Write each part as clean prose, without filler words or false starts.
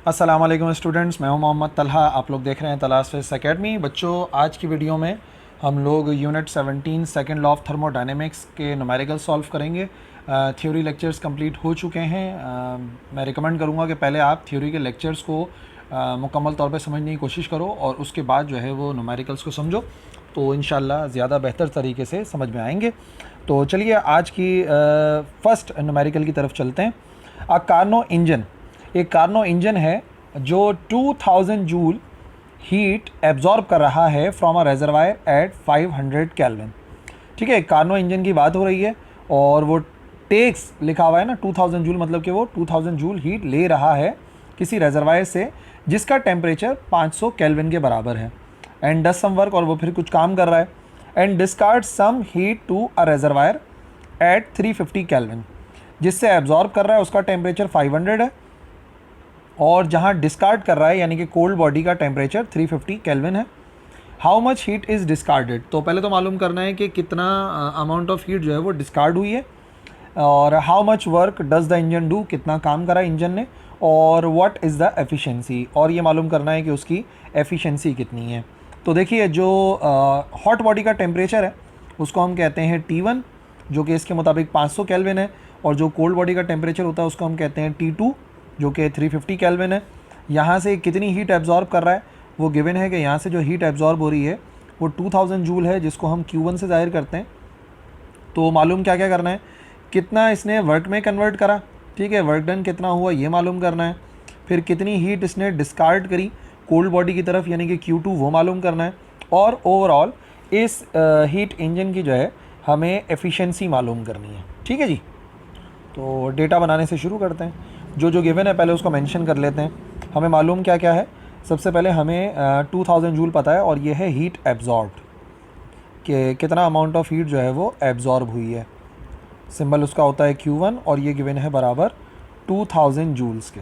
अस्सलाम वालेकुम स्टूडेंट्स, मैं हूं मोहम्मद तलहा। आप लोग देख रहे हैं तलाश फिज़िक्स एकेडमी। बच्चों, आज की वीडियो में हम लोग unit 17 second law of thermodynamics के न्यूमेरिकल सॉल्व करेंगे। थ्योरी लेक्चर्स कंप्लीट हो चुके हैं। मैं रिकमेंड करूंगा कि पहले आप थ्योरी के लेक्चर्स को मुकम्मल तौर पे समझने की कोशिश करो और उसके बाद जो है वो न्यूमेरिकल्स को समझो, तो इंशाल्लाह ज़्यादा बेहतर तरीके से समझ में आएंगे। तो चलिए आज की फ़र्स्ट न्यूमेरिकल की तरफ चलते हैं। अ कार्नो इंजन, एक कार्नो इंजन है जो 2000 जूल हीट एब्जॉर्ब कर रहा है from a reservoir at 500 kelvin. ठीक है, कार्नो इंजन की बात हो रही है और वो टेक्स लिखा हुआ है ना 2000 जूल, मतलब कि वो 2000 जूल हीट ले रहा है किसी रेजरवायर से जिसका टेम्परेचर 500 केल्विन के बराबर है। एंड डज सम वर्क, और वो फिर कुछ काम कर रहा है। And discard some heat to a reservoir at 350 kelvin, जिससे एब्जॉर्ब कर रहा है उसका टेम्परेचर 500 है और जहाँ डिस्कार्ड कर रहा है यानी कि कोल्ड बॉडी का टेम्परेचर 350 केल्विन है। How much heat is discarded, तो पहले तो मालूम करना है कि कितना अमाउंट ऑफ हीट जो है वो डिस्कार्ड हुई है, और how much work does the engine do, कितना काम करा इंजन ने, और व्हाट इज़ द एफिशिएंसी, और ये मालूम करना है कि उसकी एफिशिएंसी कितनी है। तो देखिए, जो हॉट बॉडी का टेम्परेचर है उसको हम कहते हैं T1, जो कि इसके मुताबिक 500 केल्विन है, और जो कोल्ड बॉडी का टेम्परेचर होता है उसको हम कहते हैं T2, जो कि 350 केल्विन है। यहाँ से कितनी हीट एब्जॉर्ब कर रहा है वो गिवन है कि यहाँ से जो हीट एब्जॉर्ब हो रही है वो 2000 जूल है, जिसको हम Q1 से ज़ाहिर करते हैं। तो मालूम क्या क्या करना है, कितना इसने वर्क में कन्वर्ट करा, ठीक है, वर्क डन कितना हुआ ये मालूम करना है। फिर कितनी हीट इसने डिस्कार्ड करी कोल्ड बॉडी की तरफ यानी कि Q2, वो मालूम करना है। और ओवरऑल इस हीट इंजन की जो है हमें एफिशिएंसी मालूम करनी है। ठीक है जी, तो डेटा बनाने से शुरू करते हैं। जो जो गिवन है पहले उसको मेंशन कर लेते हैं। हमें मालूम क्या क्या है, सबसे पहले हमें 2000 जूल पता है और ये है हीट एब्जॉर्ब्ड, कि कितना अमाउंट ऑफ हीट जो है वो एब्जॉर्ब हुई है। सिंबल उसका होता है Q1 और ये गिवन है बराबर 2000 जूल्स के।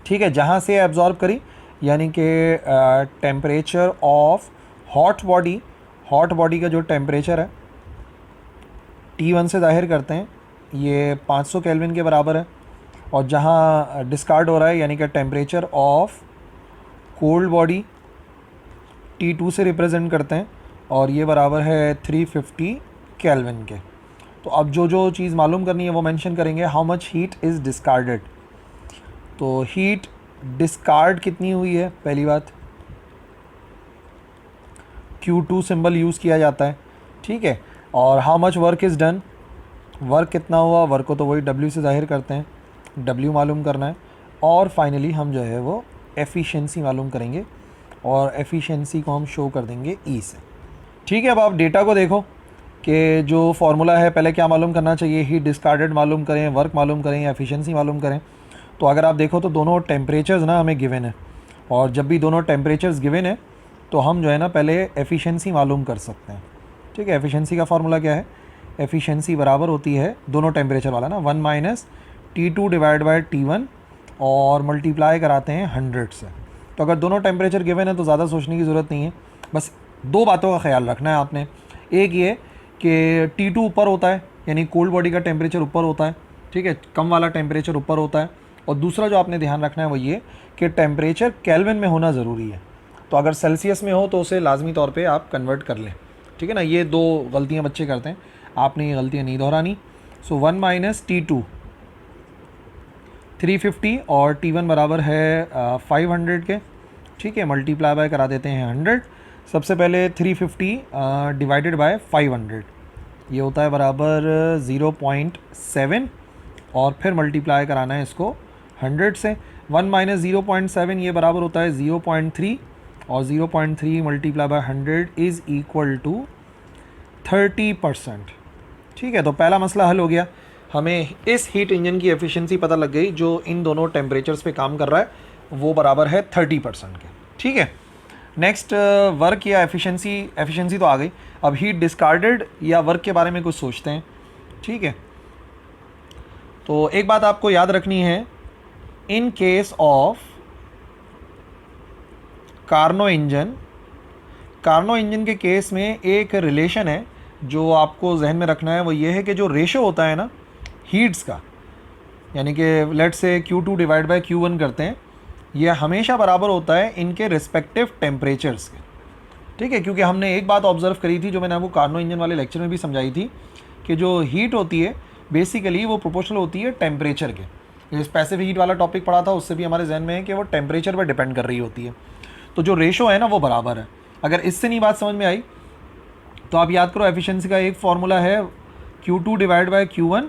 ठीक है, जहाँ से एब्जॉर्ब करी यानी कि टेम्परेचर ऑफ हॉट बॉडी का जो टेम्परेचर है T1 से ज़ाहिर करते हैं, ये 500 केल्विन के बराबर है। और जहाँ डिस्कार्ड हो रहा है यानी कि temperature of cold body T2 से रिप्रेजेंट करते हैं और ये बराबर है 350 केल्विन के। तो अब जो जो चीज़ मालूम करनी है वो मेंशन करेंगे। How much heat is discarded, तो हीट डिस्कार्ड कितनी हुई है, पहली बात Q2 सिंबल यूज़ किया जाता है। ठीक है, और how much work is done, work कितना हुआ, वर्क को तो वही W से ज़ाहिर करते हैं, W मालूम करना है। और फाइनली हम जो है वो एफिशिएंसी मालूम करेंगे और एफिशिएंसी को हम शो कर देंगे E से। ठीक है, अब आप डेटा को देखो कि जो फार्मूला है पहले क्या मालूम करना चाहिए, हीट डिस्कार्डेड मालूम करें, वर्क मालूम करें या एफिशिएंसी मालूम करें। तो अगर आप देखो तो दोनों टेम्परेचर्स ना हमें गिवन है, और जब भी दोनों टेम्परेचर्स गिवन है तो हम जो है ना पहले एफिशिएंसी मालूम कर सकते हैं। ठीक है, एफिशिएंसी का फार्मूला क्या है, एफिशिएंसी बराबर होती है दोनों टेम्परेचर वाला ना 1 minus T2 divide by T1 और मल्टीप्लाई कराते हैं 100 से। तो अगर दोनों टेम्परेचर गिवन है तो ज़्यादा सोचने की ज़रूरत नहीं है, बस दो बातों का ख्याल रखना है आपने। एक ये कि T2 ऊपर होता है यानी कोल्ड बॉडी का टेम्परेचर ऊपर होता है, ठीक है, कम वाला टेम्परेचर ऊपर होता है। और दूसरा जो आपने ध्यान रखना है वो ये कि टेम्परेचर केल्विन में होना ज़रूरी है। तो अगर सेल्सियस में हो तो उसे लाजमी तौर पे आप कन्वर्ट कर लें। ठीक है ना, ये दो गलतियाँ बच्चे करते हैं, आपने ये गलतियाँ नहीं दोहरानी। सो 1 माइनस T2 350 और T1 बराबर है 500 के। ठीक है, मल्टीप्लाई बाय करा देते हैं 100। सबसे पहले 350 डिवाइडेड बाय 500, ये होता है बराबर 0.7 और फिर मल्टीप्लाई कराना है इसको 100 से। 1 माइनस 0.7 ये बराबर होता है 0.3 और 0.3 multiply by 100 is equal to 30%। ठीक है, तो पहला मसला हल हो गया। हमें इस हीट इंजन की एफिशिएंसी पता लग गई जो इन दोनों टेम्परेचर्स पे काम कर रहा है, वो बराबर है 30% के। ठीक है, नेक्स्ट वर्क या एफिशिएंसी तो आ गई। अब हीट डिस्कार्डेड या वर्क के बारे में कुछ सोचते हैं। ठीक है, तो एक बात आपको याद रखनी है, in case of Carnot engine के केस में एक रिलेशन है जो आपको जहन में रखना है, वो ये है कि जो रेशो होता है ना हीट्स का, यानी कि let's say Q2 divide by Q1 करते हैं ये हमेशा बराबर होता है इनके रिस्पेक्टिव टेम्परेचर्स के, ठीक है। क्योंकि हमने एक बात ऑब्जर्व करी थी जो मैंने आपको कार्नो इंजन वाले लेक्चर में भी समझाई थी कि जो हीट होती है बेसिकली वो प्रोपोर्शनल होती है टेम्परेचर के। जो स्पेसिफिक हीट वाला टॉपिक पढ़ा था उससे भी हमारे जहन में है कि वो टेम्परेचर पर डिपेंड कर रही होती है। तो जो रेशो है ना वो बराबर है। अगर इससे नहीं बात समझ में आई तो आप याद करो, एफिशिएंसी का एक फार्मूला है Q2 divide by Q1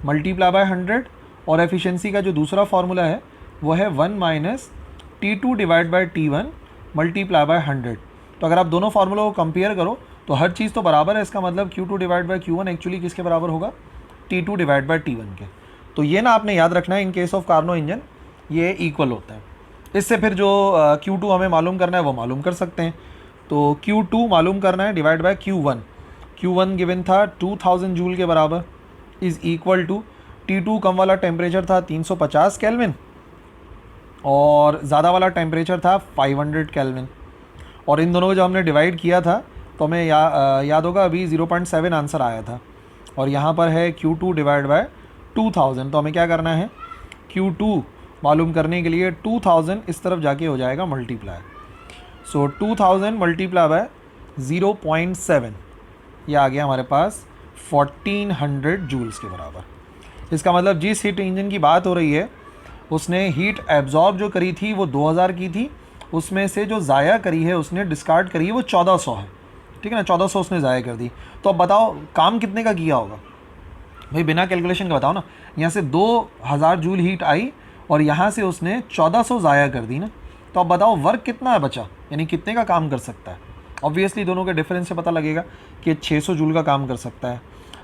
multiply by 100, और एफिशिएंसी का जो दूसरा फार्मूला है वो है 1 minus T2 divide by T1 multiply by 100। तो अगर आप दोनों फार्मूला को कंपेयर करो तो हर चीज़ तो बराबर है। इसका मतलब Q2 divide by Q1 actually किसके बराबर होगा, T2 डिवाइड बाय T1 के। तो ये ना आपने याद रखना है, in case of Carnot engine ये इक्वल होता है। इससे फिर जो Q2 हमें मालूम करना है वो मालूम कर सकते हैं। तो Q2 मालूम करना है डिवाइड बाय Q1 गिवन था 2000 जूल के बराबर, इज़ इक्वल टू T2 कम वाला टेम्परेचर था 350 केल्विन और ज़्यादा वाला टेम्परेचर था 500 केल्विन। और इन दोनों को जब हमने डिवाइड किया था तो हमें याद होगा अभी 0.7 आंसर आया था, और यहाँ पर है Q2 डिवाइड बाय 2000। तो हमें क्या करना है, Q2 मालूम करने के लिए 2000 इस तरफ जाके हो जाएगा मल्टीप्लाई। सो 2000 मल्टीप्लाई बाय 0.7, ये आ गया हमारे पास 1400 जूल्स के बराबर। इसका मतलब जिस हीट इंजन की बात हो रही है उसने हीट एब्जॉर्ब जो करी थी वो 2000 की थी, उसमें से जो ज़ाया करी है उसने डिस्कार्ड करी है वो 1400 है, ठीक है ना। 1400 उसने ज़ाया कर दी। तो अब बताओ काम कितने का किया होगा भाई, बिना कैलकुलेशन का बताओ ना। यहाँ से 2000 जूल हीट आई और यहाँ से उसने 1400 ज़ाया कर दी ना, तो अब बताओ वर्क कितना है बचा, यानी कितने का काम कर सकता है। ऑब्वियसली दोनों के डिफरेंस से पता लगेगा कि 600 जूल का काम कर सकता है।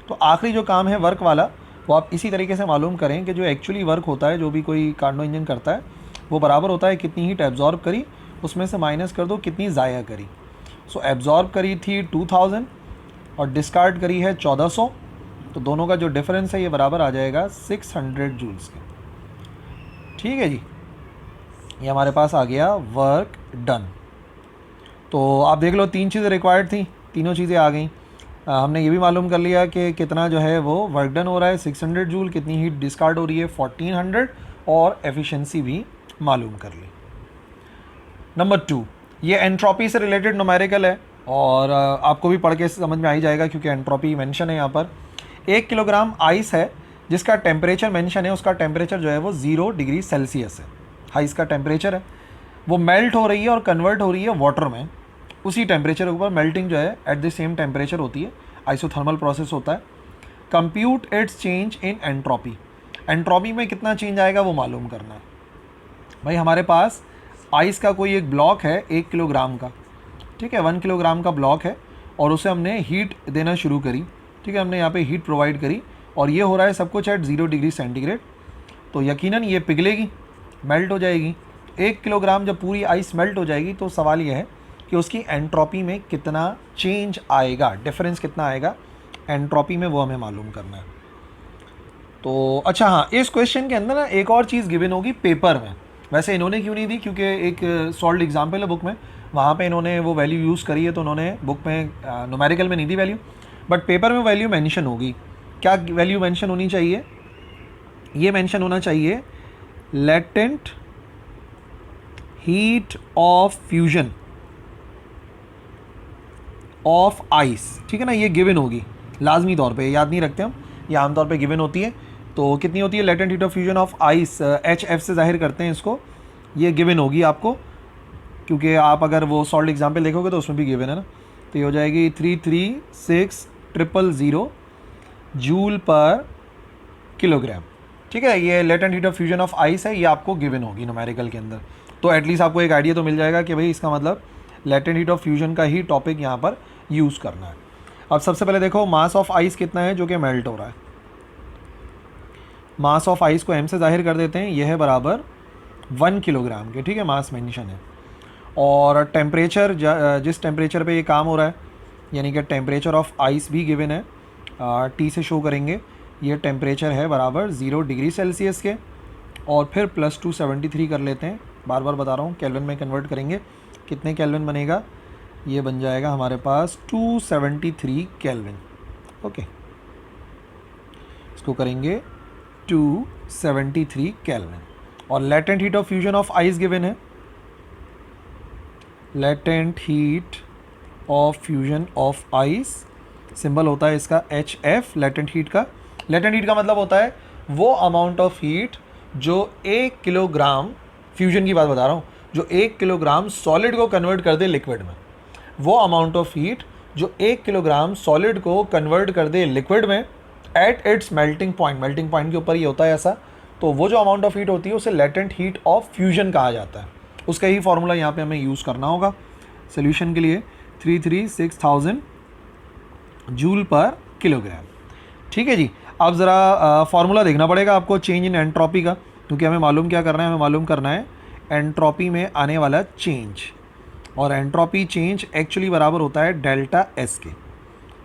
तो आखिरी जो काम है वर्क वाला वो आप इसी तरीके से मालूम करें कि जो एक्चुअली वर्क होता है जो भी कोई कार्नो इंजन करता है वो बराबर होता है कितनी हीट एब्जॉर्ब करी उसमें से माइनस कर दो कितनी ज़ाया करी। सो एब्जॉर्ब करी थी 2000 और डिस्कार्ड करी है 1400, तो दोनों का जो डिफरेंस है ये बराबर आ जाएगा 600 जूल्स के, ठीक है जी। ये हमारे पास आ गया वर्क डन। तो आप देख लो 3 चीज़ें रिक्वायर्ड थी, तीनों चीज़ें आ गई। हमने ये भी मालूम कर लिया कि कितना जो है वो वर्क डन हो रहा है 600 जूल, कितनी हीट डिस्कार्ड हो रही है 1400, और एफिशिएंसी भी मालूम कर ली। नंबर 2, ये एंट्रोपी से रिलेटेड न्यूमेरिकल है और आपको भी पढ़ के समझ में आ ही जाएगा क्योंकि एंट्रोपी मेंशन है यहाँ पर। 1 किलोग्राम आइस है जिसका टेम्परेचर मेंशन है, उसका टेम्परेचर जो है वो 0 डिग्री सेल्सियस है, आइस का टेम्परेचर है। वो मेल्ट हो रही है और कन्वर्ट हो रही है वाटर में, उसी टेम्परेचर के ऊपर मेल्टिंग जो है एट द सेम टेम्परेचर होती है, आइसोथर्मल प्रोसेस होता है। Compute it's change in entropy, entropy में कितना चेंज आएगा वो मालूम करना है। भाई हमारे पास आइस का कोई एक ब्लॉक है 1 किलोग्राम का, ठीक है, 1 किलोग्राम का ब्लॉक है और उसे हमने हीट देना शुरू करी, ठीक है, हमने यहाँ पे हीट प्रोवाइड करी और ये हो रहा है सब कुछ एट 0 डिग्री सेंटीग्रेड। तो यकीनन ये पिघलेगी, मेल्ट हो जाएगी। 1 किलोग्राम जब पूरी आइस मेल्ट हो जाएगी तो सवाल ये है कि उसकी एंट्रोपी में कितना चेंज आएगा, डिफरेंस कितना आएगा एंट्रोपी में, वो हमें मालूम करना है। तो अच्छा हाँ, इस क्वेश्चन के अंदर ना एक और चीज़ गिवन होगी पेपर में, वैसे इन्होंने क्यों नहीं दी क्योंकि एक सॉल्व एग्जाम्पल है बुक में, वहाँ पे इन्होंने वो वैल्यू यूज़ करी है तो उन्होंने बुक में न्यूमेरिकल में नहीं दी वैल्यू, बट पेपर में वैल्यू मेंशन होगी। क्या वैल्यू मेंशन होनी चाहिए, ये मेंशन होना चाहिए latent heat of fusion of ice, ठीक है ना, ये गिवन होगी लाजमी तौर पे, याद नहीं रखते हम, ये आमतौर पे गिवन होती है। तो कितनी होती है latent heat of fusion of ice, HF से जाहिर करते हैं इसको, ये गिवन होगी आपको, क्योंकि आप अगर वो सॉल्ट एग्जाम्पल देखोगे तो उसमें भी गिवन है ना। तो ये हो जाएगी 336,000 जूल पर किलोग्राम, ठीक है। ये latent heat of fusion of ice है, ये आपको गिवन होगी न्यूमेरिकल के अंदर। तो एटलीस्ट आपको एक आइडिया तो मिल जाएगा कि भाई इसका मतलब लेटेंट हीट ऑफ फ्यूजन का ही टॉपिक यहाँ पर यूज़ करना है। अब सबसे पहले देखो मास ऑफ आइस कितना है जो कि मेल्ट हो रहा है। मास ऑफ आइस को m से जाहिर कर देते हैं, यह है बराबर 1 किलोग्राम के, ठीक है, मास मेंशन है। और टेम्परेचर जिस टेम्परेचर पे ये काम हो रहा है, यानी कि टेम्परेचर ऑफ आइस भी गिवन है, T से शो करेंगे, ये टेम्परेचर है बराबर 0 डिग्री सेल्सियस के, और फिर प्लस 273 कर लेते हैं, बार बार बता रहा हूँ केल्विन में कन्वर्ट करेंगे, कितने केल्विन बनेगा, ये बन जाएगा हमारे पास 273 केल्विन, ओके, इसको करेंगे 273 केल्विन। और latent heat of fusion of ice given है, latent heat of fusion of ice symbol होता है इसका HF लेटेंट हीट का। लेटेंट हीट का मतलब होता है वो अमाउंट ऑफ हीट जो 1 किलोग्राम, फ्यूजन की बात बता रहा हूँ, जो 1 किलोग्राम सॉलिड को कन्वर्ट कर दे लिक्विड में, वो अमाउंट ऑफ हीट जो 1 किलोग्राम सॉलिड को कन्वर्ट कर दे लिक्विड में at its melting point, melting point के ऊपर ही होता है ऐसा, तो वो जो अमाउंट ऑफ हीट होती है उसे लेटेंट हीट ऑफ फ्यूजन कहा जाता है। उसका ही फॉर्मूला यहाँ पे हमें यूज़ करना होगा सोल्यूशन के लिए, 336,000 जूल पर किलोग्राम। ठीक है जी। अब ज़रा फार्मूला देखना पड़ेगा आपको चेंज इन एंट्रोपी का, क्योंकि हमें मालूम क्या करना है, हमें मालूम करना है एंट्रोपी में आने वाला चेंज, और एंट्रोपी चेंज एक्चुअली बराबर होता है डेल्टा एस के।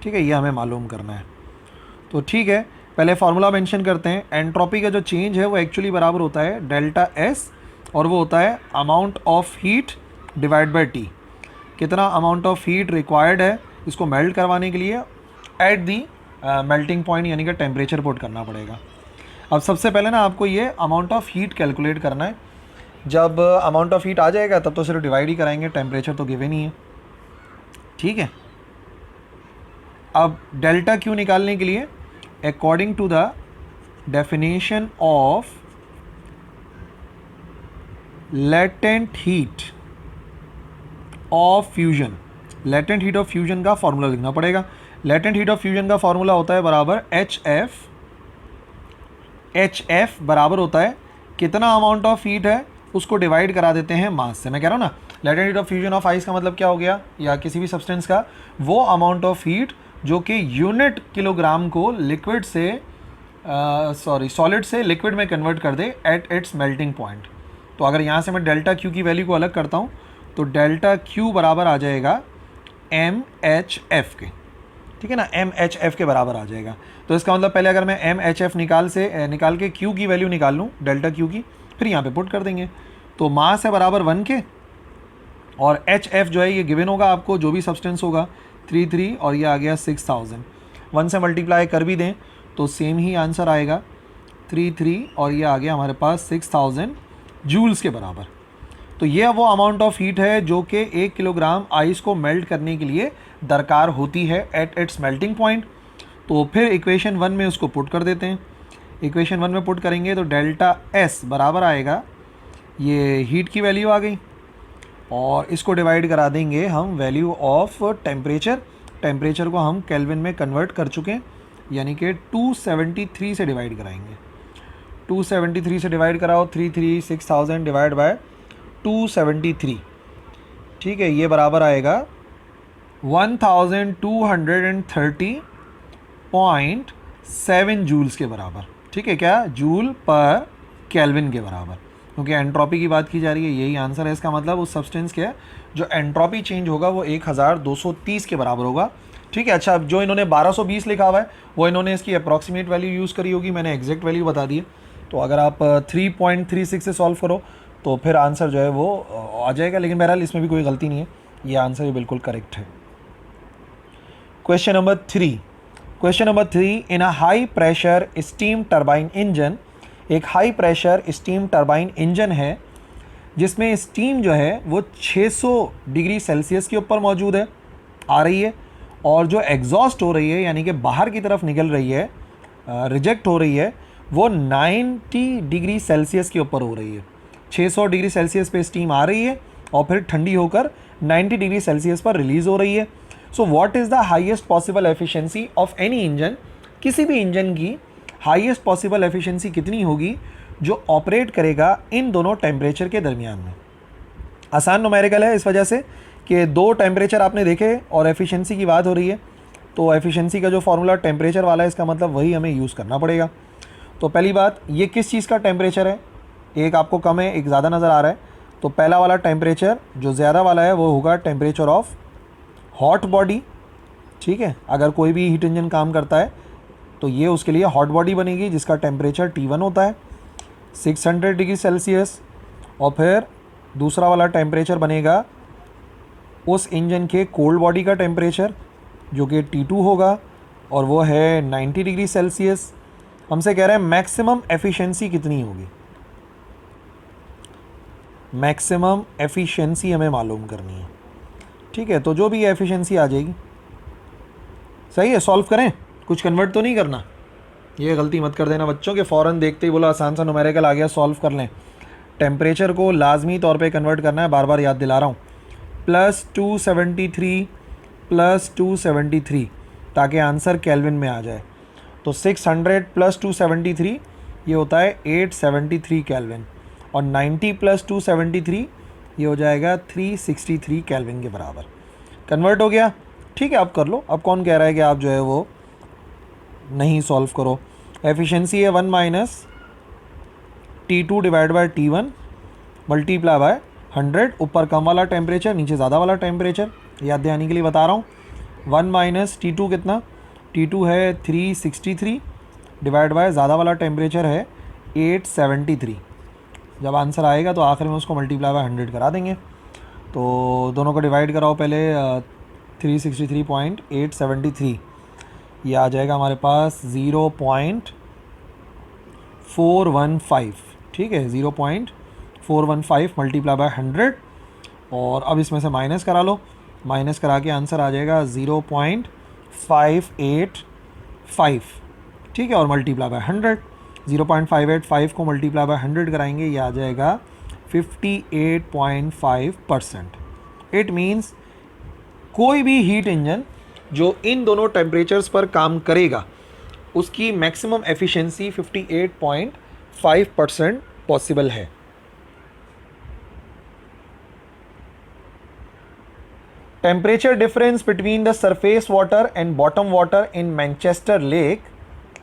ठीक है, ये हमें मालूम करना है। तो ठीक है, पहले फार्मूला मेंशन करते हैं। एंट्रोपी का जो चेंज है वो एक्चुअली बराबर होता है डेल्टा एस, और वो होता है amount of heat divide by T. कितना अमाउंट ऑफ हीट रिक्वायर्ड है इसको मेल्ट करवाने के लिए एट दी मेल्टिंग पॉइंट, यानी कि टेम्परेचर पुट करना पड़ेगा। अब सबसे पहले ना आपको ये अमाउंट ऑफ हीट कैलकुलेट करना है। जब अमाउंट ऑफ हीट आ जाएगा तब तो सिर्फ डिवाइड ही कराएंगे, टेम्परेचर तो गिवन ही है। ठीक है, अब डेल्टा क्यू निकालने के लिए according to the definition of latent heat of fusion, latent heat of fusion का फॉर्मूला लिखना पड़ेगा। लेटेंट हीट ऑफ फ्यूजन का फॉर्मूला होता है बराबर HF बराबर होता है कितना अमाउंट ऑफ हीट है उसको डिवाइड करा देते हैं मास से। मैं कह रहा हूँ ना, latent heat of fusion of ice का मतलब क्या हो गया, या किसी भी सब्सटेंस का, वो अमाउंट ऑफ हीट जो कि यूनिट किलोग्राम को लिक्विड से सॉलिड से लिक्विड में कन्वर्ट कर दे एट इट्स मेल्टिंग पॉइंट। तो अगर यहाँ से मैं डेल्टा क्यू की वैल्यू को अलग करता हूँ तो डेल्टा क्यू बराबर आ जाएगा MHF के। ठीक है ना, MHF के बराबर आ जाएगा। तो इसका मतलब पहले अगर मैं MHF निकाल के Q की वैल्यू निकाल लूँ, डेल्टा Q की, फिर यहाँ पे पुट कर देंगे। तो मास है बराबर 1 के, और HF जो है ये गिवन होगा आपको, जो भी सब्सटेंस होगा 33, और ये आ गया 6000। 1 से मल्टीप्लाई कर भी दें तो सेम ही आंसर आएगा 33, और ये आ गया हमारे पास 6000 जूल्स के बराबर। तो ये वो अमाउंट ऑफ हीट है जो कि 1 किलोग्राम आइस को मेल्ट करने के लिए दरकार होती है एट इट्स मेल्टिंग पॉइंट। तो फिर इक्वेशन 1 में उसको पुट कर देते हैं। इक्वेशन 1 में पुट करेंगे तो डेल्टा एस बराबर आएगा, ये हीट की वैल्यू आ गई, और इसको डिवाइड करा देंगे हम वैल्यू ऑफ टेम्परेचर। टेम्परेचर को हम केल्विन में कन्वर्ट कर चुके हैं, यानी कि 273 से डिवाइड कराएंगे। 273 से डिवाइड कराओ, 336,000 डिवाइड बाय 273। ठीक है, ये बराबर आएगा 1230.7 जूल्स के बराबर। ठीक है, क्या जूल पर केल्विन के बराबर, क्योंकि एंट्रोपी की बात की जा रही है, यही आंसर है। इसका मतलब उस सब्सटेंस के जो एंट्रोपी चेंज होगा वो 1230 के बराबर होगा। ठीक है, अच्छा, अब जो इन्होंने 1220 लिखा हुआ है वो इन्होंने इसकी अप्रॉक्सीमेट वैल्यू यूज़ करी होगी, मैंने एग्जैक्ट वैल्यू बता दी है। तो अगर आप 3.36 से सॉल्व करो तो फिर आंसर जो है वो आ जाएगा, लेकिन बहरहाल इसमें भी कोई गलती नहीं है, ये आंसर भी बिल्कुल करेक्ट है। Question number 3, in a high pressure steam turbine engine, एक high pressure steam turbine engine है जिसमें स्टीम जो है वो 600 डिग्री सेल्सियस के ऊपर मौजूद है, आ रही है, और जो एग्जॉस्ट हो रही है यानी कि बाहर की तरफ निकल रही है, रिजेक्ट हो रही है, वो 90 डिग्री सेल्सियस के ऊपर हो रही है। 600 डिग्री सेल्सियस पे स्टीम आ रही है और फिर ठंडी होकर 90 डिग्री सेल्सियस पर रिलीज़ हो रही है। So what is the highest possible efficiency of any engine, किसी भी इंजन की हाईएस्ट पॉसिबल एफिशिएंसी कितनी होगी जो ऑपरेट करेगा इन दोनों टेम्परेचर के दरमियान में। आसान न्यूमेरिकल है इस वजह से कि दो टेम्परेचर आपने देखे और एफिशिएंसी की बात हो रही है, तो एफिशिएंसी का जो फार्मूला टेम्परेचर वाला है इसका मतलब वही हमें यूज़ करना पड़ेगा। तो पहली बात, ये किस चीज़ का टेम्परेचर है, एक आपको कम है एक ज़्यादा नज़र आ रहा है, तो पहला वाला टेम्परेचर जो ज़्यादा वाला है वो होगा टेम्परेचर ऑफ हॉट बॉडी। ठीक है, अगर कोई भी हीट इंजन काम करता है तो ये उसके लिए हॉट बॉडी बनेगी जिसका टेम्परेचर T1 होता है 600 डिग्री सेल्सियस, और फिर दूसरा वाला टेम्परेचर बनेगा उस इंजन के कोल्ड बॉडी का टेम्परेचर जो कि T2 होगा, और वो है 90 डिग्री सेल्सियस। हमसे कह रहे हैं मैक्सिमम एफिशिएंसी कितनी होगी, मैक्सिमम एफिशिएंसी हमें मालूम करनी है। ठीक है, तो जो भी एफिशिएंसी आ जाएगी, सही है। सॉल्व करें, कुछ कन्वर्ट तो नहीं करना, ये गलती मत कर देना बच्चों के फ़ौरन देखते ही बोला आसान सा न्यूमेरिकल आ गया सॉल्व कर लें। टेम्परेचर को लाजमी तौर पे कन्वर्ट करना है, बार बार याद दिला रहा हूँ। +273 ताकि आंसर केल्विन में आ जाए। तो 600 + 273 ये होता है 873 केल्विन, और 90 + 273 ये हो जाएगा 363 केल्विन के बराबर। कन्वर्ट हो गया, ठीक है। आप कर लो, अब कौन कह रहा है कि आप जो है वो नहीं सॉल्व करो। एफिशिएंसी है 1 - T2 / T1 मल्टीप्लाई बाय 100। ऊपर कम वाला टेम्परेचर, नीचे ज़्यादा वाला टेम्परेचर, याद दिलाने के लिए बता रहा हूँ। 1 - T2 कितना, T2 है 363 डिवाइड बाय ज़्यादा वाला टेम्परेचर है 873। जब आंसर आएगा तो आखिर में उसको मल्टीप्लाई बाय 100 करा देंगे। तो दोनों को डिवाइड कराओ पहले, 363.873 ये आ जाएगा हमारे पास 0.415। ठीक है, 0.415 मल्टीप्लाई बाय 100। और अब इसमें से माइनस करा लो, माइनस करा के आंसर आ जाएगा 0.585। ठीक है, और मल्टीप्लाई बाय 100। 0.585 को मल्टीप्लाई बाय 100 कराएंगे, ये आ जाएगा 58.5%। इट मीन्स कोई भी हीट इंजन जो इन दोनों टेम्परेचर्स पर काम करेगा उसकी मैक्सिमम एफिशिएंसी 58.5% पॉसिबल है। Temperature difference between the surface water and bottom water in Manchester lake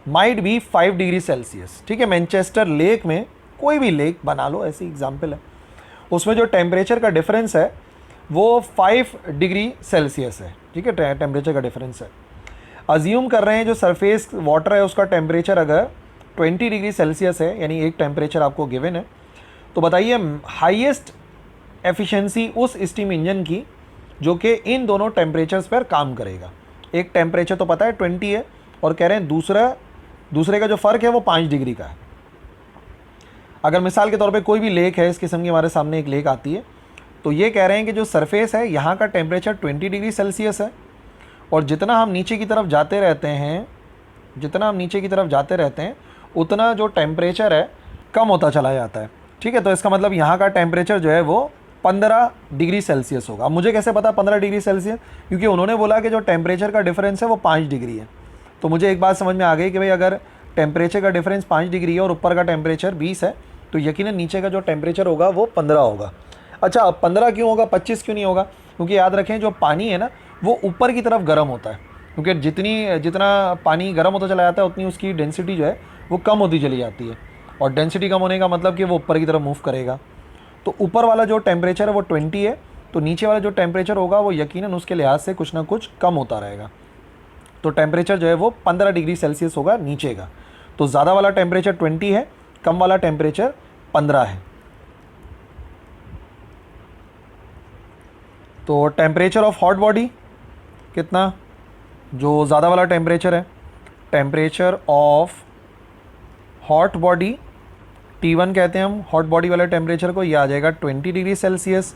might be 5 degree Celsius. ठीक है, मैनचेस्टर लेक में, कोई भी लेक बना लो, ऐसी एग्जाम्पल है, उसमें जो टेम्परेचर का डिफरेंस है वो 5 डिग्री सेल्सियस है। ठीक है, टेम्परेचर का डिफरेंस है। अज्यूम कर रहे हैं जो सरफेस वाटर है उसका टेम्परेचर अगर 20 डिग्री सेल्सियस है, यानी एक टेम्परेचर आपको गिवन है, तो बताइए हाईएस्ट एफिशिएंसी उस स्टीम इंजन की जो कि इन दोनों टेम्परेचर्स पर काम करेगा। एक टेम्परेचर तो पता है 20 है, और कह रहे हैं दूसरे का जो फ़र्क है वो 5 डिग्री का है। अगर मिसाल के तौर पे कोई भी लेक है, इस किस्म की हमारे सामने एक लेक आती है, तो ये कह रहे हैं कि जो सरफेस है यहाँ का टेम्परेचर 20 डिग्री सेल्सियस है, और जितना हम नीचे की तरफ जाते रहते हैं उतना जो टेम्परेचर है कम होता चला जाता है। ठीक है, तो इसका मतलब यहाँ का टेम्परेचर जो है वो 15 डिग्री सेल्सियस होगा। अब मुझे कैसे पता 15 डिग्री सेल्सियस, क्योंकि उन्होंने बोला कि जो टेम्परेचर का डिफरेंस है वो 5 डिग्री है। तो मुझे एक बात समझ में आ गई कि भाई अगर टेम्परेचर का डिफरेंस 5 डिग्री है और ऊपर का टेम्परेचर 20 है, तो यकीनन नीचे का जो टेम्परेचर होगा वो 15 होगा। अच्छा, अब 15 क्यों होगा, 25 क्यों नहीं होगा? क्योंकि याद रखें जो पानी है ना वो ऊपर की तरफ गर्म होता है, क्योंकि जितना पानी गर्म होता चला जाता है उतनी उसकी डेंसिटी जो है वो कम होती चली जाती है, और डेंसिटी कम होने का मतलब कि वो ऊपर की तरफ मूव करेगा। तो ऊपर वाला जो टेम्परेचर है वो 20 है, तो नीचे वाला जो टेम्परेचर होगा वो यकीनन उसके लिहाज से कुछ ना कुछ कम होता रहेगा। तो टेम्परेचर जो है वो 15 डिग्री सेल्सियस होगा नीचे का। तो ज़्यादा वाला टेम्परेचर 20 है, कम वाला टेम्परेचर 15 है। तो टेम्परेचर ऑफ हॉट बॉडी कितना, जो ज़्यादा वाला टेम्परेचर है, temperature of hot body T1 कहते हैं हम हॉट बॉडी वाले टेम्परेचर को, ये आ जाएगा 20 डिग्री सेल्सियस।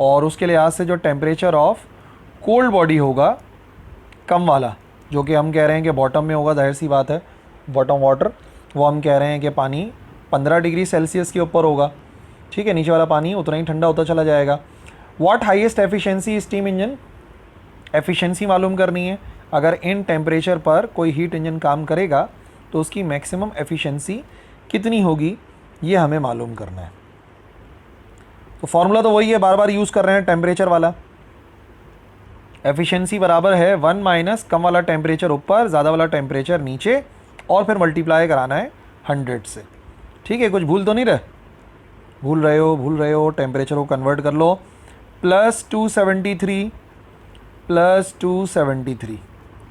और उसके लिहाज से जो टेम्परेचर ऑफ कोल्ड बॉडी होगा कम वाला, जो कि हम कह रहे हैं कि बॉटम में होगा, जाहिर सी बात है बॉटम वाटर, वो हम कह रहे हैं कि पानी 15 डिग्री सेल्सियस के ऊपर होगा। ठीक है, नीचे वाला पानी उतना ही ठंडा होता चला जाएगा। What highest efficiency steam engine, efficiency मालूम करनी है। अगर इन टेम्परेचर पर कोई हीट इंजन काम करेगा तो उसकी मैक्सिमम एफिशिएंसी कितनी होगी, ये हमें मालूम करना है। तो फॉर्मूला तो वही है, बार बार यूज़ कर रहे हैं, टेम्परेचर वाला। एफिशिएंसी बराबर है 1 - कम वाला टेम्परेचर ऊपर, ज़्यादा वाला टेम्परेचर नीचे, और फिर मल्टीप्लाई कराना है 100 से। ठीक है, कुछ भूल तो नहीं रहे? भूल रहे हो टेम्परेचर को कन्वर्ट कर लो। +273 + 273,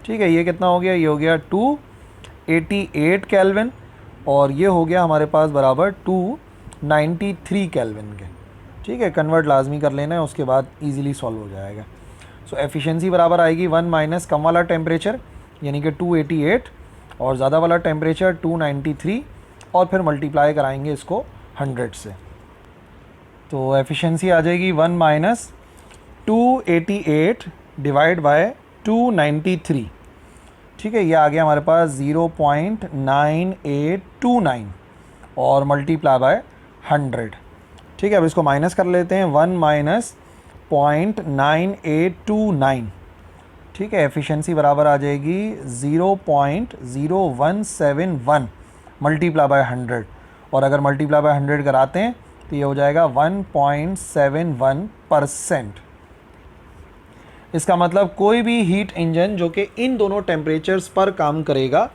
ठीक है, ये कितना हो गया, ये हो गया 288 केल्विन, और ये हो गया हमारे पास बराबर 293 केल्विन के। ठीक है, कन्वर्ट लाजमी कर लेना है, उसके बाद इजीली सॉल्व हो जाएगा। सो एफिशिएंसी बराबर आएगी 1 - कम वाला टेम्परेचर यानी कि 288, और ज़्यादा वाला टेम्परेचर 293, और फिर मल्टीप्लाई कराएंगे इसको 100 से। तो एफिशिएंसी आ जाएगी 1 माइनस 288 डिवाइड बाय 293, ठीक है, ये आ गया हमारे पास 0.9829 और मल्टीप्लाई बाय 100, ठीक है। अब इसको माइनस कर लेते हैं, 1 माइनस 0.9829, ठीक है। एफिशिएंसी बराबर आ जाएगी 0.0171 मल्टीप्लाई बाय 100, और अगर मल्टीप्लाई बाय 100 कराते हैं तो ये हो जाएगा 1.71%। इसका मतलब कोई भी हीट इंजन जो कि इन दोनों टेम्परेचर्स पर काम करेगा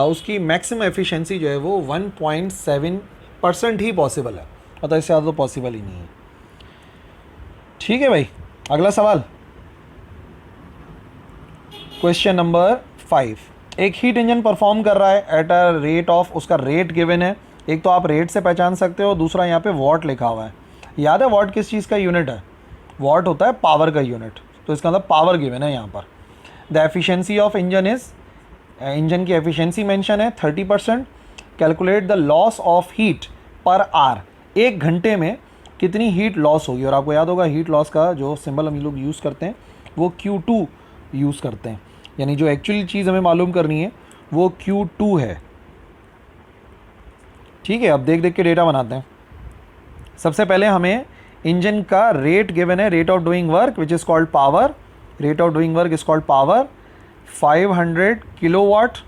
उसकी मैक्सिमम एफिशिएंसी जो है वो 1.7% ही पॉसिबल है, मतलब इससे ज़्यादा तो पॉसिबल ही नहीं है, ठीक है भाई। अगला सवाल, क्वेश्चन नंबर 5। एक हीट इंजन परफॉर्म कर रहा है एट अ रेट ऑफ, उसका रेट गिवन है, एक तो आप रेट से पहचान सकते हो, दूसरा यहाँ पे वॉट लिखा हुआ है। याद है वॉट किस चीज़ का यूनिट है? वॉट होता है पावर का यूनिट, तो इसका मतलब पावर गिवन है यहाँ पर। The efficiency of engine is, engine की एफिशिएंसी मेंशन है 30%। Calculate the loss of heat per hour, एक घंटे में कितनी हीट लॉस होगी। और आपको याद होगा हीट लॉस का जो सिंबल हम लोग यूज़ करते हैं वो Q2 यूज़ करते हैं, यानी जो एक्चुअली चीज़ हमें मालूम करनी है वो Q2 है, ठीक है। अब देख देख के डेटा बनाते हैं। सबसे पहले हमें इंजन का रेट गिवन है, rate of doing work which is called power, rate of doing work is called power. 500 kilowatt,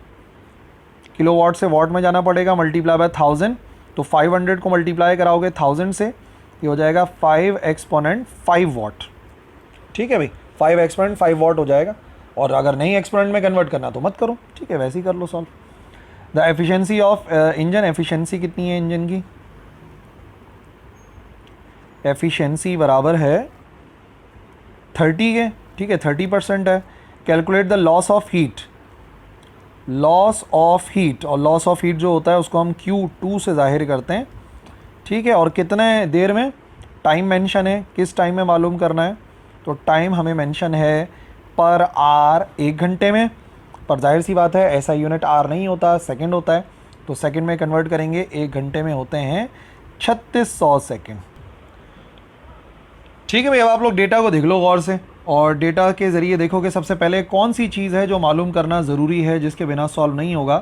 kilowatt से वाट में जाना पड़ेगा, मल्टीप्लाई बाय 1000, तो 500 को मल्टीप्लाई कराओगे 1000 से, ये हो जाएगा 5 एक्सपोनेंट 5 वाट, ठीक है भाई, 5 एक्सपोनेंट 5 वाट हो जाएगा। और अगर नहीं एक्सपोनेंट में कन्वर्ट करना तो मत करो, ठीक है, वैसे ही कर लो solve. The efficiency of engine, efficiency कितनी है इंजन की? एफिशिएंसी बराबर है 30 के, ठीक है, 30% है। Calculate the loss of heat, loss of heat, और लॉस ऑफ हीट जो होता है उसको हम Q2 से जाहिर करते हैं, ठीक है। और कितने देर में, टाइम मेंशन है, किस टाइम में मालूम करना है, तो टाइम हमें मेंशन है पर आर, 1 घंटे में, पर जाहिर सी बात है ऐसा यूनिट आर नहीं होता, सेकंड होता है, तो सेकंड में कन्वर्ट करेंगे, 1 घंटे में होते हैं 3600 सेकंड, ठीक है भाई। अब आप लोग डेटा को देख लो गौर से, और डेटा के ज़रिए देखो कि सबसे पहले कौन सी चीज़ है जो मालूम करना ज़रूरी है जिसके बिना सॉल्व नहीं होगा।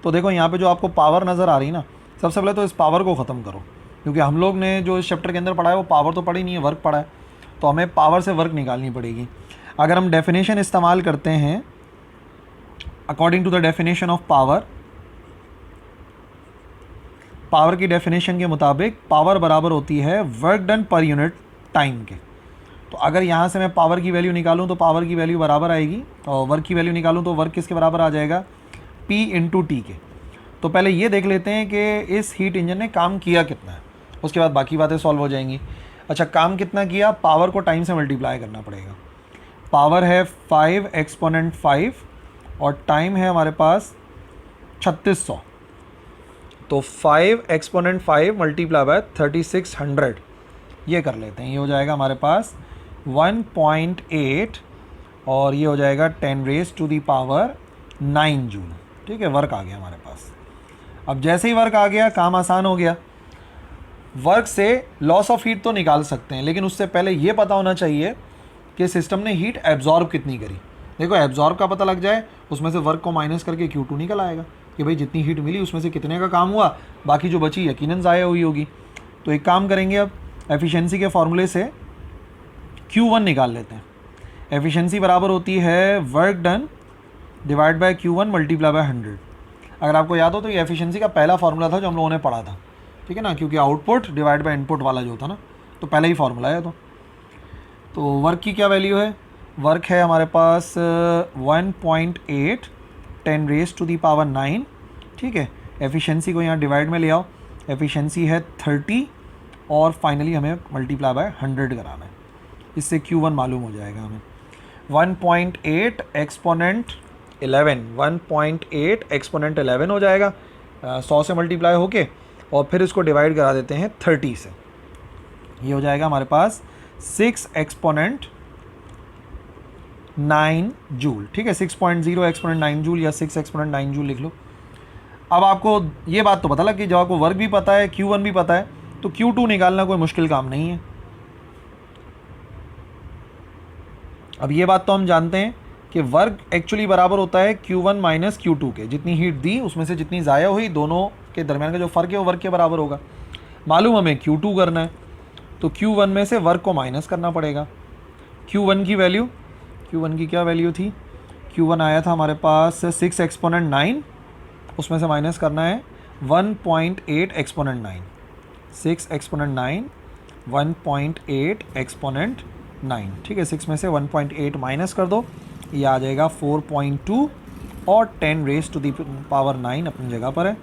तो देखो यहाँ पे जो आपको पावर नज़र आ रही ना, सबसे पहले तो इस पावर को ख़त्म करो, क्योंकि हम लोग ने जो इस चैप्टर के अंदर पढ़ा है वो पावर तो पढ़ी नहीं है, वर्क पढ़ा है, तो हमें पावर से वर्क निकालनी पड़ेगी। अगर हम डेफिनेशन इस्तेमाल करते हैं according to the definition of power, power की डेफिनेशन के मुताबिक पावर बराबर होती है work done per unit time के। तो अगर यहाँ से मैं पावर की वैल्यू निकालूँ तो पावर की वैल्यू बराबर आएगी, और वर्क की वैल्यू निकालूँ तो वर्क किसके बराबर आ जाएगा? P इंटू टी के। तो पहले ये देख लेते हैं कि इस हीट इंजन ने काम किया कितना है, उसके बाद बाकी बातें सॉल्व हो जाएंगी। अच्छा, काम कितना किया? पावर को टाइम से मल्टीप्लाई करना पड़ेगा। पावर है 5 एक्सपोनेंट 5 और टाइम है हमारे पास 3600, तो 5 एक्सपोनेंट 5 मल्टीप्लाई बाय 3600, ये कर लेते हैं, ये हो जाएगा हमारे पास 1.8 और ये हो जाएगा 10 raise to the power 9 joule, ठीक है। वर्क आ गया हमारे पास। अब जैसे ही वर्क आ गया काम आसान हो गया। वर्क से लॉस ऑफ हीट तो निकाल सकते हैं, लेकिन उससे पहले ये पता होना चाहिए कि सिस्टम ने हीट एब्जॉर्ब कितनी करी। देखो एब्जॉर्ब का पता लग जाए, उसमें से वर्क को माइनस करके Q2 निकल आएगा कि भाई जितनी हीट मिली उसमें से कितने का काम हुआ, बाकी जो बची यकीनन ज़ाया हुई होगी। तो एक काम करेंगे, अब एफिशिएंसी के फार्मूले से Q1 निकाल लेते हैं। एफिशिएंसी बराबर होती है work done divide by Q1 multiply by 100। अगर आपको याद हो तो ये एफिशिएंसी का पहला फार्मूला था जो हम लोगों ने पढ़ा था, ठीक है ना, क्योंकि आउटपुट डिवाइड बाय इनपुट वाला जो था ना, तो पहला ही फार्मूला है। तो वर्क की क्या वैल्यू है? वर्क है हमारे पास 1.8 10 रेज़ टू दी पावर 9, ठीक है। एफिशिएंसी को यहाँ डिवाइड में ले आओ, एफिशिएंसी है 30 और फाइनली हमें मल्टीप्लाई बाय 100 कराना है, इससे Q1 मालूम हो जाएगा हमें। 1.8 एक्सपोनेंट 11, 1.8 एक्सपोनेंट 11 हो जाएगा 100 से मल्टीप्लाई होके, और फिर इसको डिवाइड करा देते हैं 30 से, ये हो जाएगा हमारे पास 6 एक्सपोनेंट 9 जूल, ठीक है। 6.0 एक्सपोनेंट 9 जूल या 6 एक्सपोनेंट 9 जूल लिख लो। अब आपको ये बात तो पता लग कि जब आपको वर्क भी पता है Q1 भी पता है, तो Q2 निकालना कोई मुश्किल काम नहीं है। अब ये बात तो हम जानते हैं कि वर्क एक्चुअली बराबर होता है Q1 माइनस Q2 के। जितनी हीट दी उसमें से जितनी ज़ाया हुई, दोनों के दरमियान का जो फ़र्क है वो वर्क के बराबर होगा। मालूम हमें Q2 करना है, तो Q1 में से वर्क को माइनस करना पड़ेगा। Q1 की वैल्यू, Q1 की क्या वैल्यू थी? Q1 आया था हमारे पास 6 एक्सपोनेंट 9, उसमें से माइनस करना है 1.8 एक्सपोनेंट 9। 6 एक्सपोनेंट 9, 1.8 एक्सपोनेंट 9, ठीक है। 6 में से 1.8 माइनस कर दो, ये आ जाएगा 4.2 और 10 रेज टू द पावर 9 अपनी जगह पर है,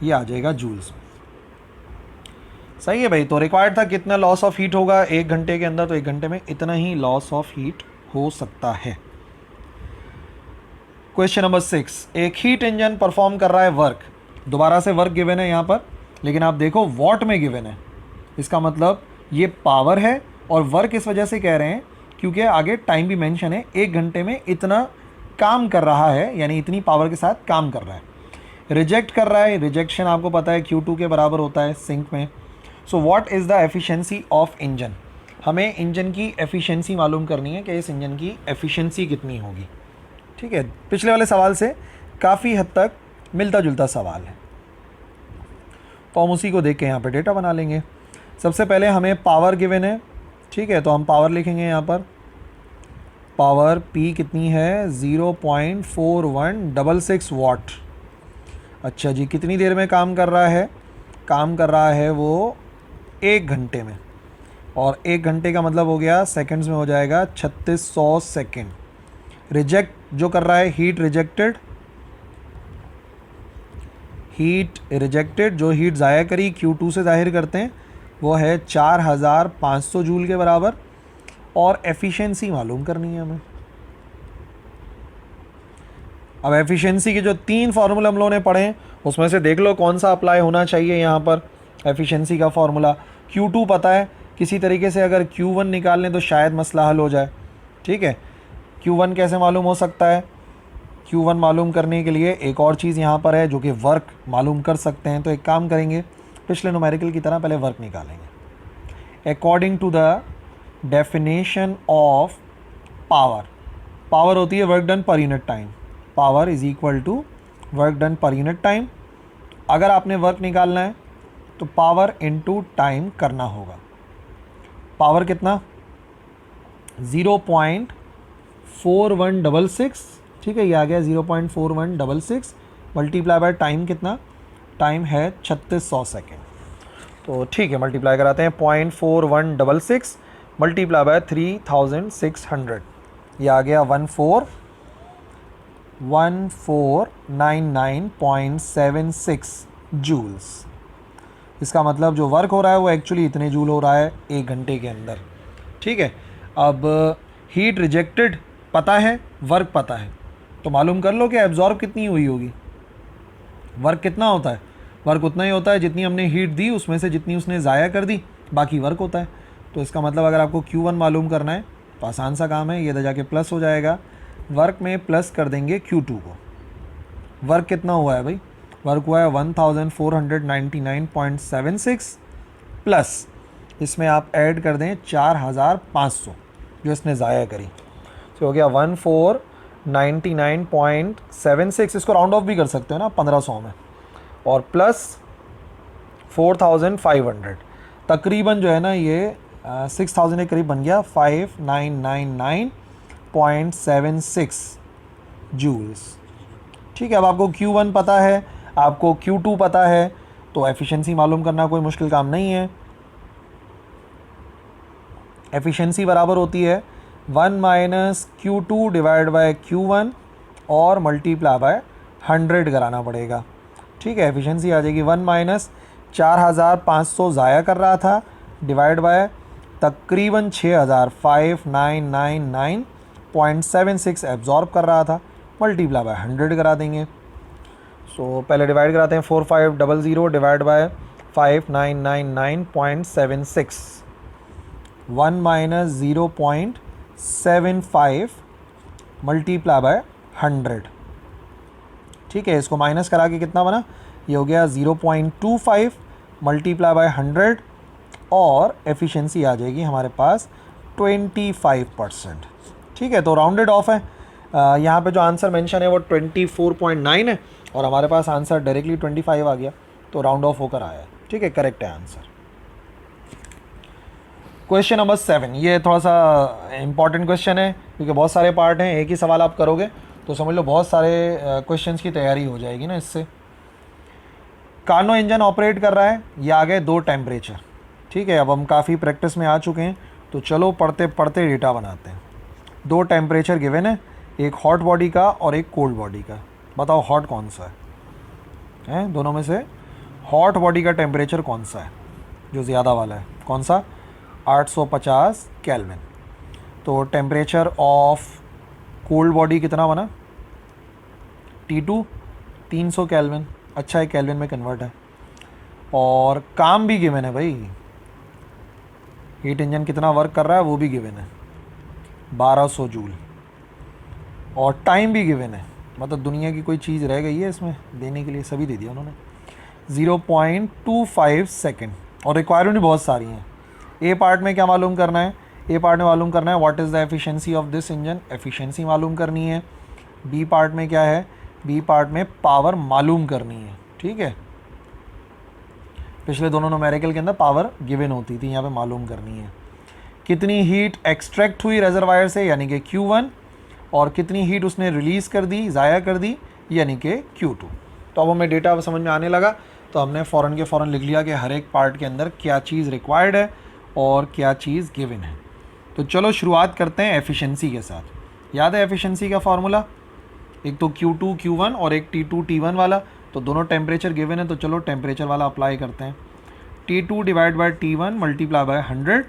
ये आ जाएगा जूल्स। सही है भाई। तो रिक्वायर्ड था कितना लॉस ऑफ हीट होगा 1 घंटे के अंदर, तो 1 घंटे में इतना ही लॉस ऑफ हीट हो सकता है। क्वेश्चन नंबर 6, एक हीट इंजन परफॉर्म कर रहा है वर्क। दोबारा से वर्क गिवन है यहाँ पर, लेकिन आप देखो वॉट में गिवन है। इसका मतलब ये पावर है और वर्क इस वजह से कह रहे हैं क्योंकि आगे टाइम भी मेंशन है। 1 घंटे में इतना काम कर रहा है, यानी इतनी पावर के साथ काम कर रहा है। रिजेक्ट कर रहा है, रिजेक्शन आपको पता है Q2 के बराबर होता है सिंक में। So what is the efficiency of engine. हमें इंजन की एफिशिएंसी मालूम करनी है कि इस इंजन की एफिशिएंसी कितनी होगी, ठीक है। पिछले वाले सवाल से काफ़ी हद तक मिलता जुलता सवाल है, तो हम उसी को देख के यहाँ पे डेटा बना लेंगे। सबसे पहले हमें पावर गिवन है, ठीक है, तो हम पावर लिखेंगे यहाँ पर। पावर P कितनी है? 0.4166 वाट। अच्छा जी, कितनी देर में काम कर रहा है? काम कर रहा है वो 1 घंटे में, और 1 घंटे का मतलब हो गया सेकंड्स में हो जाएगा 3600 सेकंड। रिजेक्ट जो कर रहा है, हीट रिजेक्टेड, हीट रिजेक्टेड जो हीट ज़ाया करी Q2 से ज़ाहिर करते हैं वो है 4500 जूल के बराबर, और एफिशिएंसी मालूम करनी है हमें। अब एफिशिएंसी के जो 3 फार्मूला हम लोगों ने पढ़े हैं उसमें से देख लो कौन सा अप्लाई होना चाहिए यहाँ पर। एफिशिएंसी का फार्मूला Q2 पता है, किसी तरीके से अगर Q1 निकाल लें तो शायद मसला हल हो जाए, ठीक है। Q1 कैसे मालूम हो सकता है? Q1 मालूम करने के लिए एक और चीज़ यहाँ पर है जो कि वर्क मालूम कर सकते हैं। तो एक काम करेंगे, पिछले न्यूमेरिकल की तरह पहले वर्क निकालेंगे। According to the definition of power, power होती है work done per unit time. Power is equal to work done per unit time. अगर आपने वर्क निकालना है तो पावर इनटू टाइम करना होगा। पावर कितना? 0.4166, ठीक है, ये आ गया 0.4166 मल्टीप्लाई बाय टाइम कितना? टाइम है 3600 सेकेंड। तो ठीक है, मल्टीप्लाई कराते हैं। 0.4166 मल्टीप्लाई बाय 3600, ये आ गया 1499.76 जूल्स। इसका मतलब जो वर्क हो रहा है वो एक्चुअली इतने जूल हो रहा है 1 घंटे के अंदर, ठीक है। अब हीट रिजेक्टेड पता है, वर्क पता है, तो मालूम कर लो कि एब्जॉर्ब कितनी हुई होगी। वर्क कितना होता है? वर्क उतना ही होता है जितनी हमने हीट दी उसमें से जितनी उसने ज़ाया कर दी, बाकी वर्क होता है। तो इसका मतलब अगर आपको Q1 मालूम करना है तो आसान सा काम है, ये इधर जाके प्लस हो जाएगा। वर्क में प्लस कर देंगे Q2 को। वर्क कितना हुआ है भाई? वर्क हुआ है 1499.76 प्लस इसमें आप ऐड कर दें 4500 जो इसने ज़ाया करी, तो हो गया 1499.76। इसको राउंड ऑफ भी कर सकते हो ना 1500 में, और प्लस 4500, तकरीबन जो है ना ये 6000 के करीब बन गया 5999.76 जूल्स, ठीक है। अब आपको Q1 पता है, आपको Q2 पता है, तो एफिशिएंसी मालूम करना कोई मुश्किल काम नहीं है। एफिशिएंसी बराबर होती है 1 minus Q2 divide by Q1 और मल्टीप्लाई बाय 100 कराना पड़ेगा, ठीक है। एफिशिएंसी आ जाएगी 1 माइनस 4500 ज़ाया कर रहा था डिवाइड बाय तकरीबन 6000 5999.76 एब्जॉर्ब कर रहा था, मल्टीप्लाई बाय 100 करा देंगे। सो पहले डिवाइड कराते हैं 4500 divide by 5999.76, 1 minus 0.75 multiply by 100, ठीक है। इसको माइनस करा के कितना बना? ये हो गया 0.25 मल्टीप्लाई बाय 100 और एफिशिएंसी आ जाएगी हमारे पास 25%। ठीक है, तो राउंडेड ऑफ है। यहाँ पे जो आंसर मेंशन है वो 24.9 है और हमारे पास आंसर डायरेक्टली 25 आ गया, तो राउंड ऑफ होकर आया है। ठीक है, करेक्ट है आंसर। क्वेश्चन नंबर 7, ये थोड़ा सा इंपॉर्टेंट क्वेश्चन है क्योंकि बहुत सारे पार्ट हैं, एक ही सवाल आप करोगे तो समझ लो बहुत सारे क्वेश्चंस की तैयारी हो जाएगी ना इससे। कार्नो इंजन ऑपरेट कर रहा है, ये आ गए 2 टेम्परेचर। ठीक है, अब हम काफ़ी प्रैक्टिस में आ चुके हैं तो चलो पढ़ते पढ़ते डेटा बनाते हैं। 2 टेम्परेचर गिवन है, एक हॉट बॉडी का और एक कोल्ड बॉडी का। बताओ हॉट कौन सा है दोनों में से? हॉट बॉडी का टेम्परेचर कौन सा है जो ज़्यादा वाला है? कौन सा? 850 केल्विन। तो टेम्परेचर ऑफ कोल्ड बॉडी कितना बना? T2 300 kelvin. अच्छा है, केल्विन में कन्वर्ट है। और काम भी गिवन है भाई, हीट इंजन कितना वर्क कर रहा है वो भी गिवन है, 1200 जूल। और टाइम भी गिवन है, मतलब दुनिया की कोई चीज़ रह गई है इसमें देने के लिए? सभी दे दिया उन्होंने। 0.25 सेकेंड। और रिक्वायरमेंट भी बहुत सारी हैं। ए पार्ट में क्या मालूम करना है? ए पार्ट में मालूम करना है what is the efficiency of this engine, efficiency मालूम करनी है। बी पार्ट में क्या है? बी पार्ट में पावर मालूम करनी है। ठीक है, पिछले दोनों न्यूमेरिकल के अंदर पावर गिवन होती थी, यहाँ पे मालूम करनी है। कितनी हीट एक्सट्रैक्ट हुई रिजर्वायर से यानी कि Q1, और कितनी हीट उसने रिलीज़ कर दी, ज़ाया कर दी, यानी कि Q2। तो अब हमें डेटा समझ में आने लगा तो हमने फ़ौरन के फ़ौरन लिख लिया कि हर एक पार्ट के अंदर क्या चीज़ रिक्वायर्ड है और क्या चीज़ गिवन है। तो चलो शुरुआत करते हैं एफिशिएंसी के साथ। याद है एफिशिएंसी का फार्मूला? एक तो Q2 Q1 और एक T2 T1 वाला। तो दोनों टेम्परेचर गिवन है तो चलो टेम्परेचर वाला अप्लाई करते हैं। T2 divide by T1 multiply by 100।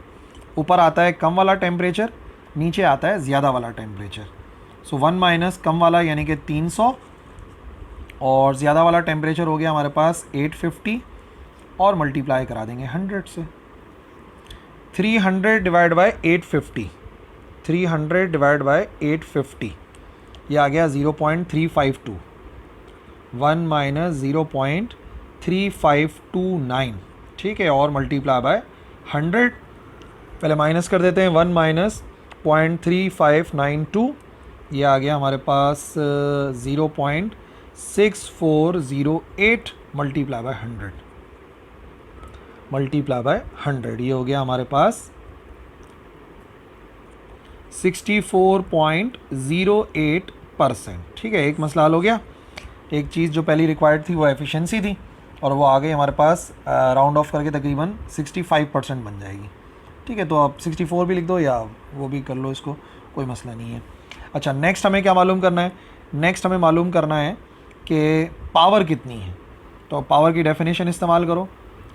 ऊपर आता है कम वाला टेम्परेचर, नीचे आता है ज़्यादा वाला टेम्परेचर। सो 1 माइनस कम वाला यानी कि 300 और ज़्यादा वाला टेम्परेचर हो गया हमारे पास 850 और मल्टीप्लाई करा देंगे 100 से। 300 डिवाइड बाई 850, 300 डिवाइड बाई 850 ये आ गया 0.352। 1 माइनस 0.3529। ठीक है, और मल्टीप्लाई बाय 100। पहले माइनस कर देते हैं, 1 माइनस 0.3592 ये आ गया हमारे पास 0.6408 मल्टीप्लाई बाय 100, मल्टीप्लाई बाय 100 ये हो गया हमारे पास 64.08%। ठीक है, एक मसला हल हो गया। एक चीज़ जो पहली रिक्वायर्ड थी वो एफिशिएंसी थी और वो आ गई हमारे पास राउंड ऑफ करके तकरीबन 65% बन जाएगी। ठीक है, तो आप 64 भी लिख दो या वो भी कर लो, इसको कोई मसला नहीं है। अच्छा, नेक्स्ट हमें क्या मालूम करना है? नेक्स्ट हमें मालूम करना है कि पावर कितनी है। तो पावर की डेफिनेशन इस्तेमाल करो।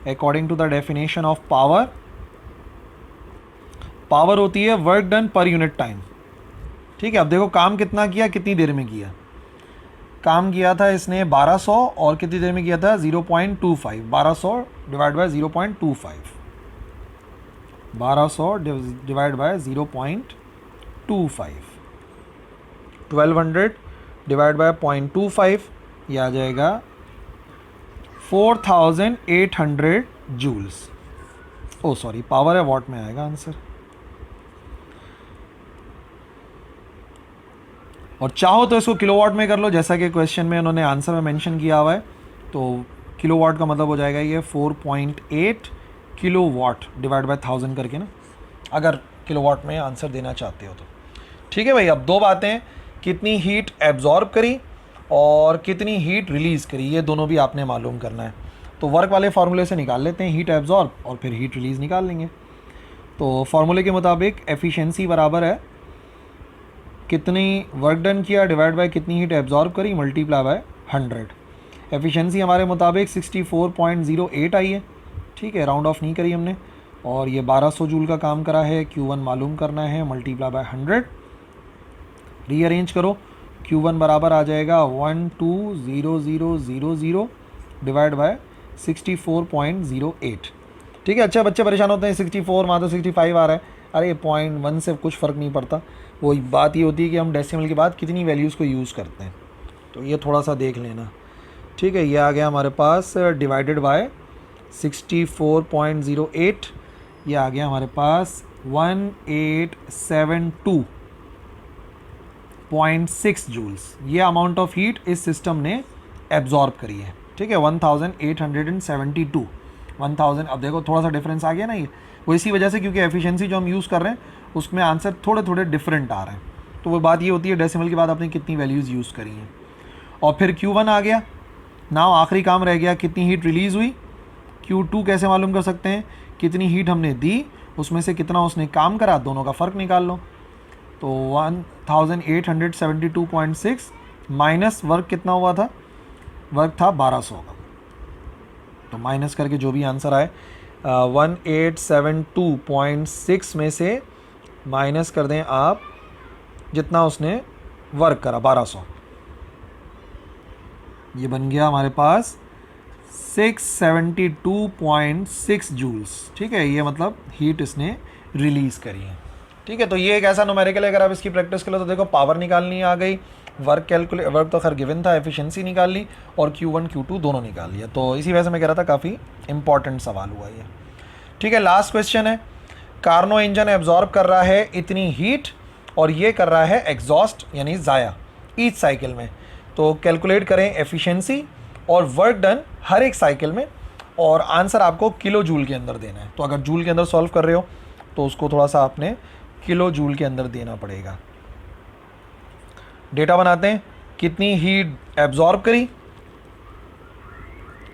According to the definition of power, power होती है work done per unit time. ठीक है, अब देखो काम कितना किया, कितनी देर में किया। काम किया था इसने 1200 और कितनी देर में किया था? 0.25। 1200 divide by 0.25, 1200 divide by 0.25, 1200 divide by 0.25 ये आ जाएगा 4800 जूल्स। ओ सॉरी, पावर है, वॉट में आएगा आंसर। और चाहो तो इसको किलोवाट में कर लो, जैसा कि क्वेश्चन में उन्होंने आंसर में मेंशन किया हुआ है। तो किलोवाट का मतलब हो जाएगा ये 4.8 किलोवाट डिवाइड बाय 1000 करके ना, अगर किलोवाट में आंसर देना चाहते हो तो। ठीक है भाई, अब दो बातें, कितनी हीट एब्जॉर्ब करी और कितनी हीट रिलीज़ करी, ये दोनों भी आपने मालूम करना है। तो वर्क वाले फार्मूले से निकाल लेते हैं हीट एब्जॉर्ब और फिर हीट रिलीज़ निकाल लेंगे। तो फार्मूले के मुताबिक एफिशिएंसी बराबर है कितनी वर्क डन किया डिवाइड बाय कितनी हीट एब्जॉर्ब करी मल्टीप्लाई बाय 100। एफिशिएंसी हमारे मुताबिक 64.08 आई है। ठीक है, राउंड ऑफ नहीं करी हमने। और ये 1200 जूल का काम करा है। Q1 मालूम करना है, मल्टीप्लाई बाय 100। रीअरेंज करो, Q1 बराबर आ जाएगा 120000 डिवाइड बाय 64.08। ठीक है, अच्छा बच्चे परेशान होते हैं 64 वहाँ तो 65 आ रहा है। अरे 0.1 से कुछ फ़र्क नहीं पड़ता। वो बात ये होती है कि हम डेसिमल के बाद कितनी वैल्यूज़ को यूज़ करते हैं, तो ये थोड़ा सा देख लेना। ठीक है, ये आ गया हमारे पास डिवाइडेड बाय 64.08 ये आ गया हमारे पास 1872.6 जूल्स। ये अमाउंट ऑफ हीट इस सिस्टम ने एब्जॉर्ब करी है। ठीक है, 1872 1000। अब देखो थोड़ा सा डिफरेंस आ गया ना, ये वो इसी वजह से क्योंकि एफिशिएंसी जो हम यूज़ कर रहे हैं उसमें आंसर थोड़े थोड़े डिफरेंट आ रहे हैं। तो वो बात ये होती है डेसिमल के बाद आपने कितनी वैल्यूज़ यूज़ करी हैं। और फिर Q1 आ गया। नाउ आखिरी काम रह गया कितनी हीट रिलीज़ हुई। Q2 कैसे मालूम कर सकते हैं, कितनी हीट हमने दी उसमें से कितना उसने काम करा, दोनों का फ़र्क निकाल लो। तो 1872.6 माइनस वर्क कितना हुआ था, वर्क था 1200 का। तो माइनस करके जो भी आंसर आए 1872.6 में से माइनस कर दें आप जितना उसने वर्क करा 1200, ये बन गया हमारे पास 672.6 जूल्स। ठीक है, ये मतलब हीट इसने रिलीज़ करी है। ठीक है, तो ये एक ऐसा न्यूमेरिकल है, अगर आप इसकी प्रैक्टिस करो तो देखो पावर निकालनी आ गई, वर्क तो खैर गिवन था, एफिशिएंसी निकाल ली और Q1 Q2 दोनों निकाल लिया। तो इसी वजह से मैं कह रहा था काफ़ी इंपॉर्टेंट सवाल हुआ ये। ठीक है, लास्ट क्वेश्चन है, कार्नो इंजन एब्जॉर्ब कर रहा है इतनी हीट और ये कर रहा है एग्जॉस्ट यानी ज़ाया ईच साइकिल में। तो कैलकुलेट करें एफिशिएंसी और वर्क डन हर एक साइकिल में, और आंसर आपको किलो जूल के अंदर देना है। तो अगर जूल के अंदर सॉल्व कर रहे हो तो उसको थोड़ा सा आपने किलो जूल के अंदर देना पड़ेगा। डेटा बनाते हैं, कितनी हीट एब्जॉर्ब करी,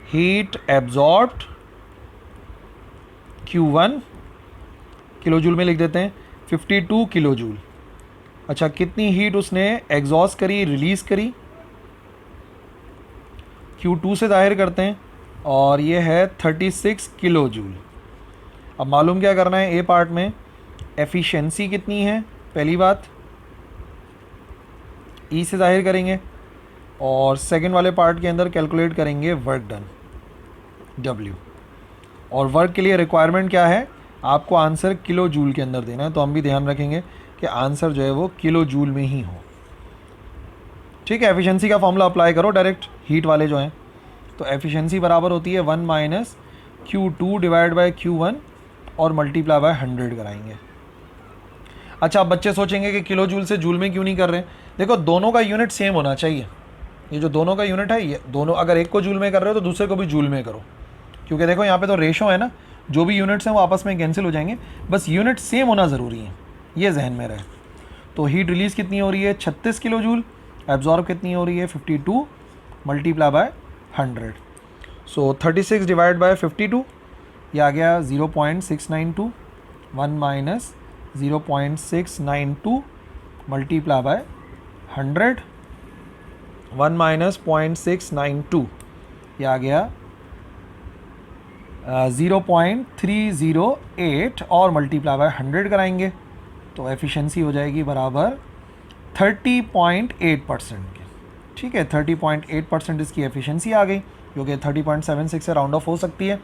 heat absorbed Q1 kilo joule में लिख देते हैं 52 किलो जूल। अच्छा, कितनी हीट उसने एग्जॉस्ट करी, रिलीज़ करी, Q2 से जाहिर करते हैं और ये है 36 किलो जूल। अब मालूम क्या करना है, ए पार्ट में एफिशिएंसी कितनी है, पहली बात ई से जाहिर करेंगे और सेकंड वाले पार्ट के अंदर कैलकुलेट करेंगे वर्क डन W। और वर्क के लिए रिक्वायरमेंट क्या है, आपको आंसर किलो जूल के अंदर देना है। तो हम भी ध्यान रखेंगे कि आंसर जो है वो किलो जूल में ही हो। ठीक है, एफिशिएंसी का फॉर्मूला अप्लाई करो डायरेक्ट हीट वाले जो हैं। तो एफिशिएंसी बराबर होती है 1 minus Q2 divide by Q1 और मल्टीप्लाई बाय 100 कराएंगे। अच्छा, अब बच्चे सोचेंगे कि किलो जूल से जूल में क्यों नहीं कर रहे। देखो दोनों का यूनिट सेम होना चाहिए। ये जो दोनों का यूनिट है, ये दोनों अगर एक को जूल में कर रहे हो तो दूसरे को भी जूल में करो, क्योंकि देखो यहाँ पे तो रेशो है ना, जो भी यूनिट्स हैं वो आपस में कैंसिल हो जाएंगे, बस यूनिट सेम होना ज़रूरी है, ये जहन में रहे। तो हीट रिलीज़ कितनी हो रही है 36 किलो जूल, एब्जॉर्ब कितनी हो रही है 52 multiply by 100। So 36 divide by 52, ये आ गया 0.692, 1 माइनस 0.692 मल्टीप्लाई बाय 100, 1 माइनस 0.692, ये आ गया 0.308 और मल्टीप्लाई बाय 100 कराएंगे तो एफिशिएंसी हो जाएगी बराबर 30.8% की। ठीक है, 30.8% इसकी एफिशिएंसी आ गई, जो कि 30.76 से राउंड ऑफ हो सकती है।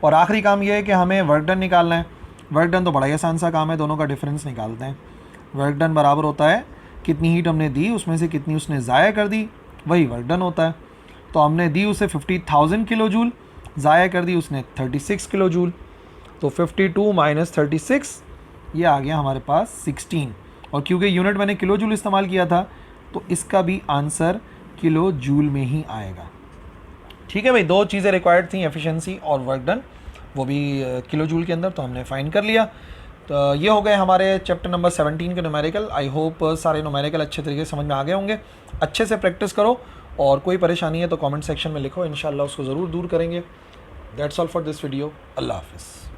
और आखिरी काम यह है कि हमें वर्क डन निकालना है। वर्क डन तो बड़ा ही आसान सा काम है, दोनों का डिफरेंस निकालते हैं। वर्क डन बराबर होता है कितनी हीट हमने दी उसमें से कितनी उसने ज़ाया कर दी, वही वर्क डन होता है। तो हमने दी उसे 50,000 किलो जूल, ज़ाया कर दी उसने 36 किलो जूल। तो 52 माइनस 36, ये आ गया हमारे पास 16। और क्योंकि यूनिट मैंने किलो जूल इस्तेमाल किया था तो इसका भी आंसर किलो जूल में ही आएगा। ठीक है भाई, दो चीज़ें रिक्वायर्ड थी, एफिशिएंसी और वर्क डन, वो भी किलो जूल के अंदर, तो हमने फाइंड कर लिया। तो ये हो गए हमारे चैप्टर नंबर 17 के न्यूमेरिकल। आई होप सारे न्यूमेरिकल अच्छे तरीके से समझ में आ गए होंगे। अच्छे से प्रैक्टिस करो और कोई परेशानी है तो कमेंट सेक्शन में लिखो, इंशाल्लाह उसको ज़रूर दूर करेंगे। That's all for this video. अल्लाह हाफिज़।